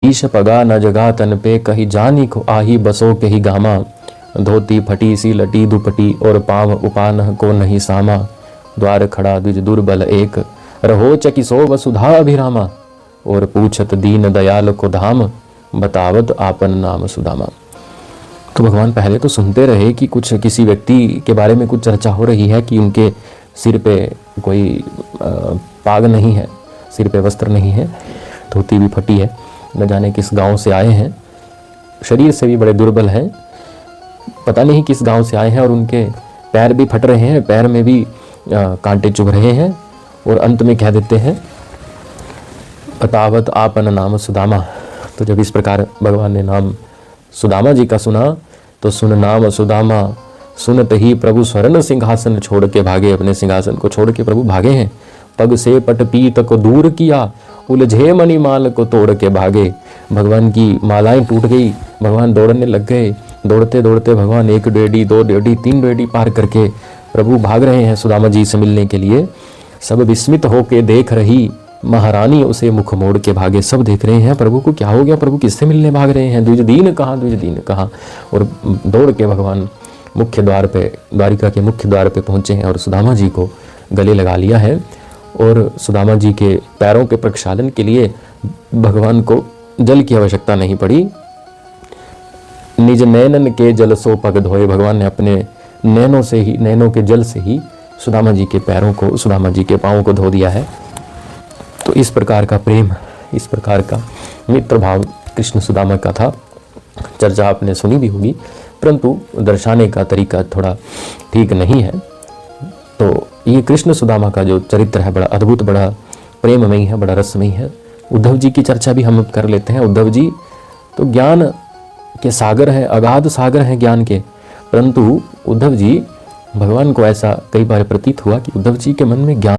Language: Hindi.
ईश पगा न जगा तन पे, कही जानी को आही बसो के ही गामा। धोती फटी सी लटी दुपटी, और पाँव उपान को नहीं सामा। द्वार खड़ा द्विज दुर्बल एक, रहो चकिसो वसुधा अभिरामा। और पूछत दीन दयाल को धाम, बतावत आपन नाम सुदामा। तो भगवान पहले तो सुनते रहे कि कुछ किसी व्यक्ति के बारे में कुछ चर्चा हो रही है कि उनके सिर पे कोई पाग नहीं है, सिर पे वस्त्र नहीं है, धोती भी फटी है, न जाने किस गांव से आए हैं, शरीर से भी बड़े दुर्बल हैं, पता नहीं किस गांव से आए हैं, और उनके पैर भी फट रहे हैं, पैर में भी कांटे चुभ रहे हैं। और अंत में कह देते हैं बतावत आपन नाम सुदामा। तो जब इस प्रकार भगवान ने नाम सुदामा जी का सुना तो सुन नाम सुदामा, सुनत ही प्रभु स्वर्ण सिंहासन छोड़ के भागे। अपने सिंहासन को छोड़ के प्रभु भागे हैं। पग से पट पीत को दूर किया, उलझे मणिमाल को तोड़ के भागे। भगवान की मालाएं टूट गई, भगवान दौड़ने लग गए। दौड़ते दौड़ते भगवान 1 डेढ़ी 2 डेढ़ी 3 डेढ़ी पार करके प्रभु भाग रहे हैं सुदामा जी से मिलने के लिए। सब विस्मित होके देख रही महारानी उसे मुख मोड़ के भागे। सब देख रहे हैं प्रभु को क्या हो गया, प्रभु किससे मिलने भाग रहे हैं, द्विज दीन कहाँ, द्विज दीन कहाँ। और दौड़ के भगवान मुख्य द्वार पे, द्वारिका के मुख्य द्वार पे पहुंचे हैं और सुदामा जी को गले लगा लिया है। और सुदामा जी के पैरों के प्रक्षालन के लिए भगवान को जल की आवश्यकता नहीं पड़ी। निज नैनन के जल सो पग धोए। भगवान ने अपने नैनों से ही, नैनों के जल से ही सुदामा जी के पैरों को, सुदामा जी के पाँवों को धो दिया है। तो इस प्रकार का प्रेम, इस प्रकार का मित्र भाव कृष्ण सुदामा का था। चर्चा आपने सुनी भी होगी, परंतु दर्शाने का तरीका थोड़ा ठीक नहीं है। तो ये कृष्ण सुदामा का जो चरित्र है बड़ा अद्भुत, बड़ा प्रेममयी है, बड़ा रसमयी है। उद्धव जी की चर्चा भी हम कर लेते हैं। उद्धव जी तो ज्ञान के सागर हैं, अगाध सागर हैं ज्ञान के, परंतु उद्धव जी, भगवान को ऐसा कई बार प्रतीत हुआ कि उद्धव जी के मन में ज्ञान